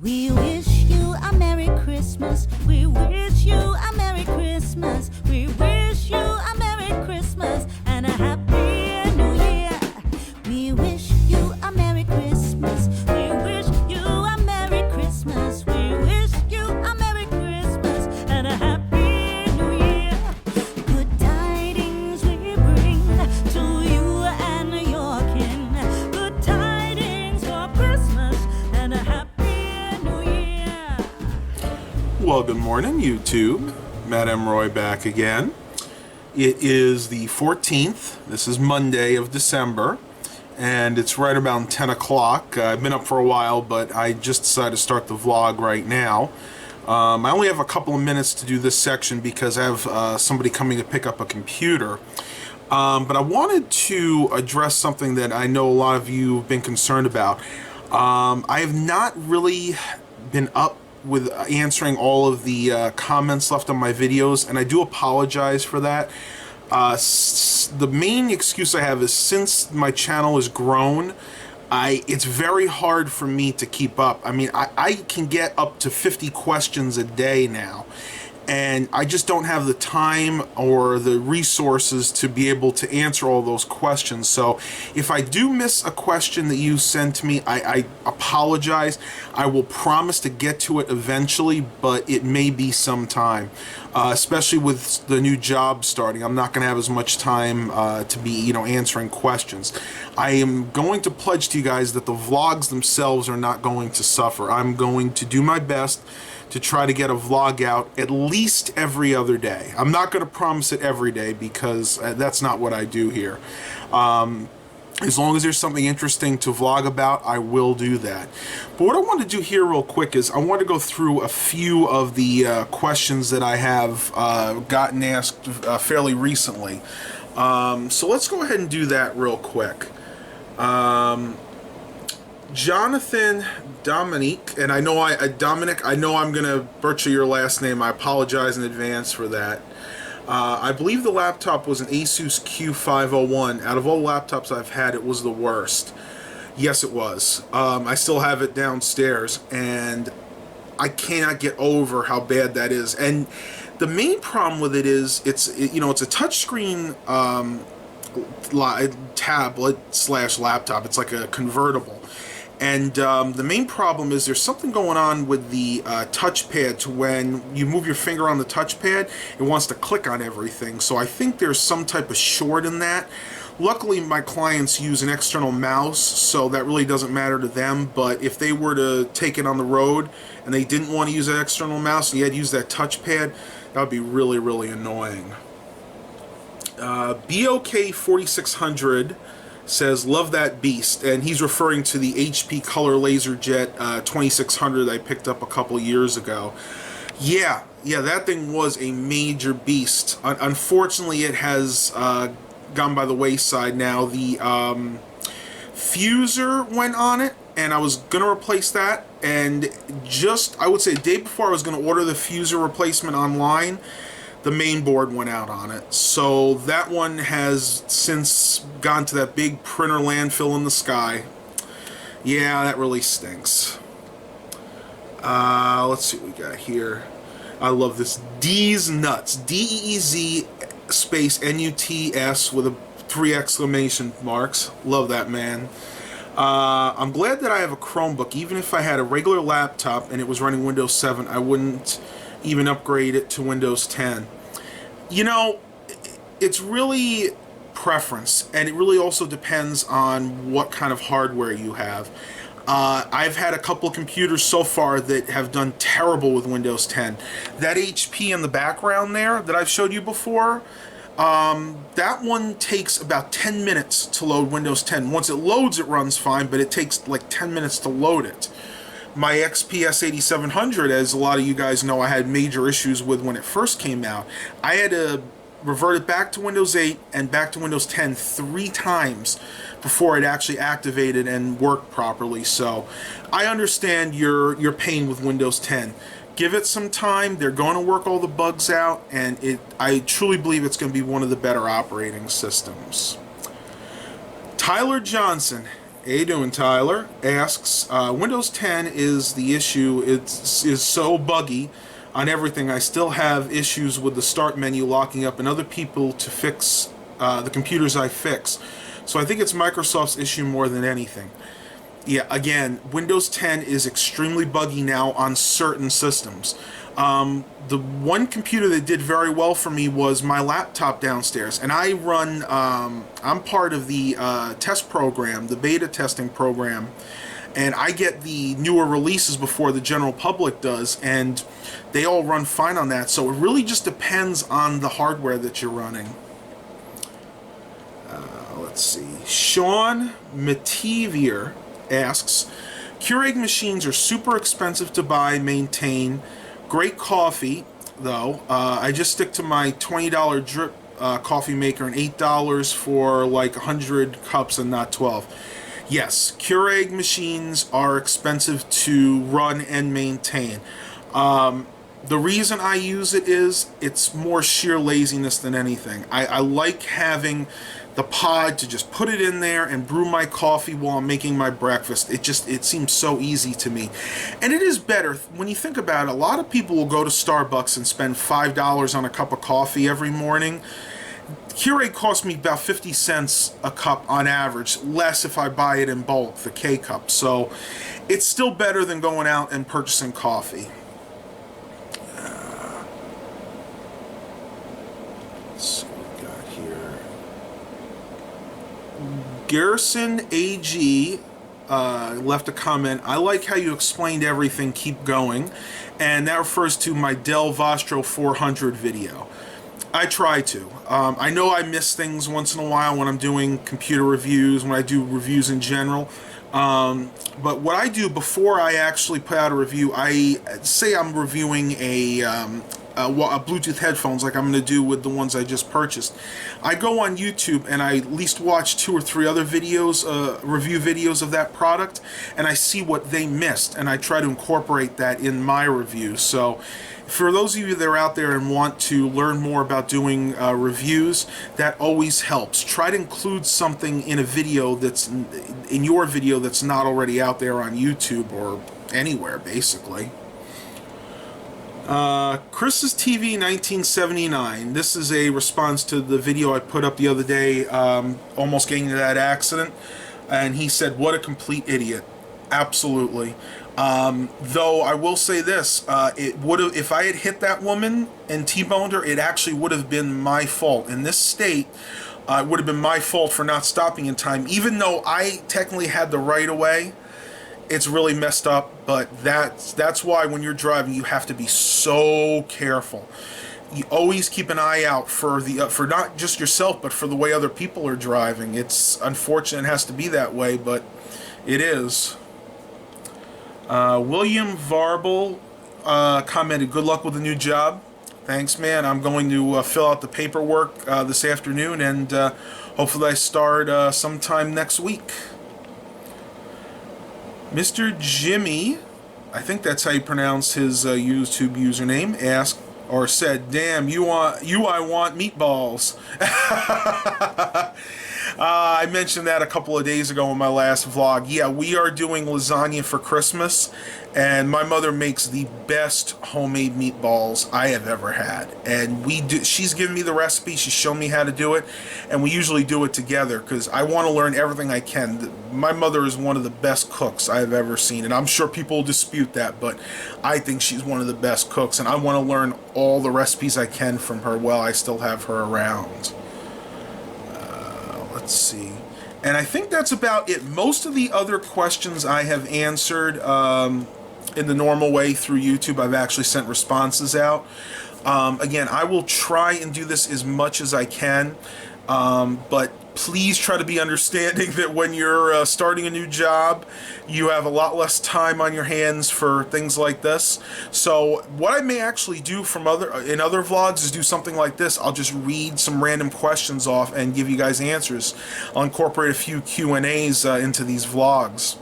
We wish you a Merry Christmas. We wish you a Merry Christmas. We wish you a Merry Christmas and a Happy New Year. We wish you a Merry Christmas. We wish you a Merry Christmas. We wish you a Merry Christmas and a Happy New Year. Good tidings we bring to you and your kin. Good tidings for Christmas and a Happy Well, good morning, YouTube. Matt M. Roy back again. It is the 14th. This is Monday of December, and it's right around 10 o'clock. I've been up for a while, but I just decided to start the vlog right now. I only have a couple of minutes to do this section because I have somebody coming to pick up a computer. But I wanted to address something that I know a lot of you have been concerned about. I have not really been up with answering all of the comments left on my videos, and I do apologize for that. The main excuse I have is since my channel has grown, it's very hard for me to keep up. I mean, I can get up to 50 questions a day now, and I just don't have the time or the resources to be able to answer all those questions. So if I do miss a question that you sent to me, I apologize. I will promise to get to it eventually, but it may be some time, especially with the new job starting. I'm not going to have as much time to be, answering questions. I am going to pledge to you guys that the vlogs themselves are not going to suffer. I'm going to do my best to try to get a vlog out at least every other day. I'm not going to promise it every day because that's not what I do here. As long as there's something interesting to vlog about, I will do that. But what I want to do here real quick is I want to go through a few of the questions that I have gotten asked fairly recently. So let's go ahead and do that real quick. Jonathan Dominique, and I know Dominic, I know I'm gonna butcher your last name. I apologize in advance for that. I believe the laptop was an Asus Q501. Out of all the laptops I've had, it was the worst. Yes, it was. I still have it downstairs, and I cannot get over how bad that is. And the main problem with it is it's a touchscreen tablet/laptop. It's like a convertible. And the main problem is there's something going on with the touchpad to when you move your finger on the touchpad, it wants to click on everything. So I think there's some type of short in that. Luckily, my clients use an external mouse, so that really doesn't matter to them. But if they were to take it on the road and they didn't want to use an external mouse and you had to use that touchpad, that would be really, really annoying. BOK 4600 says, love that beast, and he's referring to the HP Color LaserJet 2600 I picked up a couple years ago. Yeah, that thing was a major beast. Unfortunately, it has gone by the wayside now. The fuser went on it, and I was going to replace that, and I would say a day before I was going to order the fuser replacement online, the main board went out on it. So that one has since gone to that big printer landfill in the sky. Yeah, that really stinks. Let's see what we got here. I love this. D's Nuts. D-E-E-Z space N-U-T-S with 3 exclamation marks. Love that, man. I'm glad that I have a Chromebook. Even if I had a regular laptop and it was running Windows 7, I wouldn't even upgrade it to Windows 10. It's really preference, and it really also depends on what kind of hardware you have. I've had a couple of computers so far that have done terrible with Windows 10. That HP in the background there that I've showed you before, that one takes about 10 minutes to load Windows 10. Once it loads, it runs fine, but it takes like 10 minutes to load it. My XPS 8700, as a lot of you guys know, I had major issues with when it first came out. I had to revert it back to Windows 8 and back to Windows 10 3 times before it actually activated and worked properly. So I understand your pain with Windows 10. Give it some time. They're going to work all the bugs out, and I truly believe it's going to be one of the better operating systems. Tyler Johnson, How you doing, Tyler? Asks, Windows 10 is the issue. Is so buggy on everything. I still have issues with the start menu locking up and other people to fix the computers I fix. So I think it's Microsoft's issue more than anything. Yeah, again, Windows 10 is extremely buggy now on certain systems. The one computer that did very well for me was my laptop downstairs, and I run, I'm part of the test program, the beta testing program, and I get the newer releases before the general public does, and they all run fine on that, so it really just depends on the hardware that you're running. Let's see, Sean Mativier asks, Keurig machines are super expensive to buy, maintain. Great coffee, though. I just stick to my $20 drip coffee maker and $8 for like 100 cups and not 12. Yes, Keurig machines are expensive to run and maintain. The reason I use it is it's more sheer laziness than anything. I like having the pod to just put it in there and brew my coffee while I'm making my breakfast. It seems so easy to me. And it is better. When you think about it, a lot of people will go to Starbucks and spend $5 on a cup of coffee every morning. Keurig costs me about 50 cents a cup on average, less if I buy it in bulk, the K-cup. So it's still better than going out and purchasing coffee. Let's see what we got here. Garrison AG left a comment. I like how you explained everything. Keep going. And that refers to my Dell Vostro 400 video. I try to. I know I miss things once in a while when I'm doing computer reviews, when I do reviews in general. But what I do before I actually put out a review, I say I'm reviewing a Bluetooth headphones like I'm going to do with the ones I just purchased. I go on YouTube and I at least watch 2 or 3 other videos, review videos of that product, and I see what they missed, and I try to incorporate that in my review. So for those of you that are out there and want to learn more about doing reviews, that always helps. Try to include something in a video that's in your video that's not already out there on YouTube or anywhere, basically. Chris's TV 1979. This is a response to the video I put up the other day, almost getting into that accident, and he said, "What a complete idiot." Absolutely. Though I will say this, it would have, if I had hit that woman and T-boned her, it actually would have been my fault. In this state, it would have been my fault for not stopping in time, even though I technically had the right of way. It's really messed up, but that's why when you're driving, you have to be so careful. You always keep an eye out for for not just yourself, but for the way other people are driving. It's unfortunate it has to be that way, but it is. William Varble commented, "Good luck with the new job." Thanks, man. I'm going to fill out the paperwork this afternoon, and hopefully I start sometime next week. Mr. Jimmy, I think that's how you pronounce his YouTube username, asked or said, "Damn, I want meatballs." I mentioned that a couple of days ago in my last vlog. Yeah, we are doing lasagna for Christmas, and my mother makes the best homemade meatballs I have ever had. And she's given me the recipe, she's shown me how to do it, and we usually do it together because I want to learn everything I can. My mother is one of the best cooks I have ever seen, and I'm sure people will dispute that, but I think she's one of the best cooks, and I want to learn all the recipes I can from her while I still have her around. Let's see. And I think that's about it. Most of the other questions I have answered in the normal way through YouTube. I've actually sent responses out. Again, I will try and do this as much as I can, but please try to be understanding that when you're starting a new job, you have a lot less time on your hands for things like this. So what I may actually do in other vlogs is do something like this. I'll just read some random questions off and give you guys answers. I'll incorporate a few Q&As into these vlogs.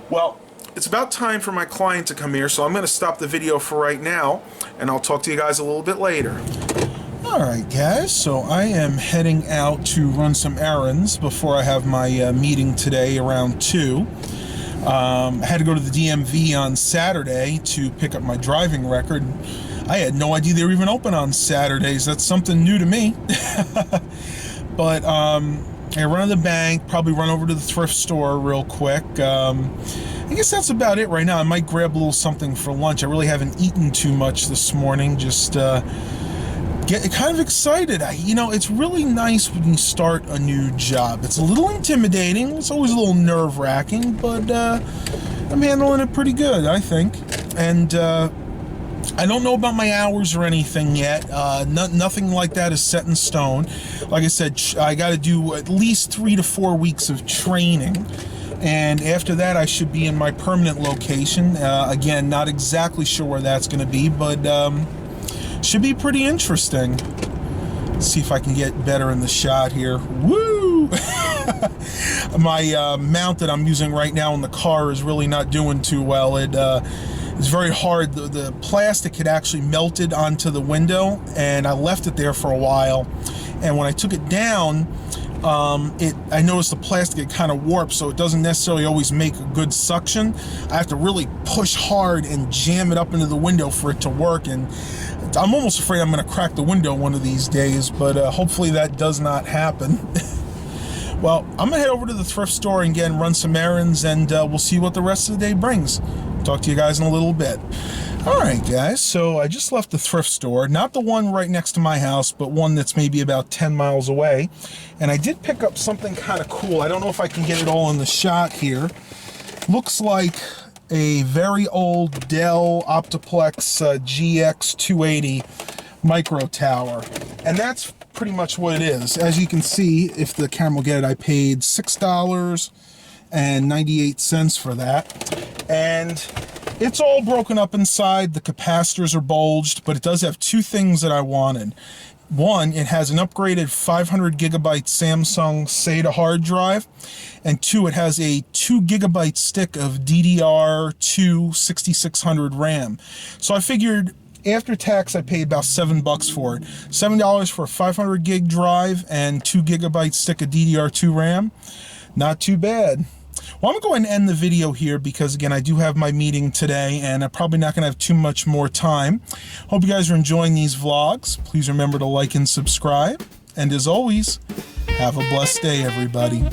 Well, it's about time for my client to come here, so I'm going to stop the video for right now, and I'll talk to you guys a little bit later. Alright guys, so I am heading out to run some errands before I have my meeting today around 2. I had to go to the DMV on Saturday to pick up my driving record. I had no idea they were even open on Saturdays. That's something new to me. But I run to the bank, probably run over to the thrift store real quick. I guess that's about it right now. I might grab a little something for lunch. I really haven't eaten too much this morning. Just get kind of excited. It's really nice when you start a new job. It's a little intimidating. It's always a little nerve-wracking, but I'm handling it pretty good, I think. And I don't know about my hours or anything yet. Nothing like that is set in stone. Like I said, I got to do at least 3 to 4 weeks of training. And after that, I should be in my permanent location. Again, not exactly sure where that's going to be, but should be pretty interesting. Let's see if I can get better in the shot here. Woo! My mount that I'm using right now in the car is really not doing too well. It's very hard. The plastic had actually melted onto the window, and I left it there for a while. And when I took it down, I noticed the plastic had kind of warped, so it doesn't necessarily always make a good suction. I have to really push hard and jam it up into the window for it to work, and I'm almost afraid I'm going to crack the window one of these days, but hopefully that does not happen. Well, I'm going to head over to the thrift store and again run some errands, and we'll see what the rest of the day brings. Talk to you guys in a little bit. Alright guys, so I just left the thrift store, not the one right next to my house, but one that's maybe about 10 miles away. And I did pick up something kind of cool. I don't know if I can get it all in the shot here. Looks like a very old Dell Optiplex GX280 micro tower. And that's pretty much what it is. As you can see, if the camera will get it, I paid $6.98 for that. And it's all broken up inside. The capacitors are bulged, but it does have two things that I wanted. One, it has an upgraded 500 gigabyte Samsung SATA hard drive, and two, it has a 2 gigabyte stick of DDR2 6600 RAM. So I figured after tax I paid about $7 for it. $7 for a 500 gig drive and 2 gigabyte stick of DDR2 RAM. Not too bad. Well, I'm going to go ahead and end the video here because, again, I do have my meeting today, and I'm probably not going to have too much more time. Hope you guys are enjoying these vlogs. Please remember to like and subscribe. And as always, have a blessed day, everybody.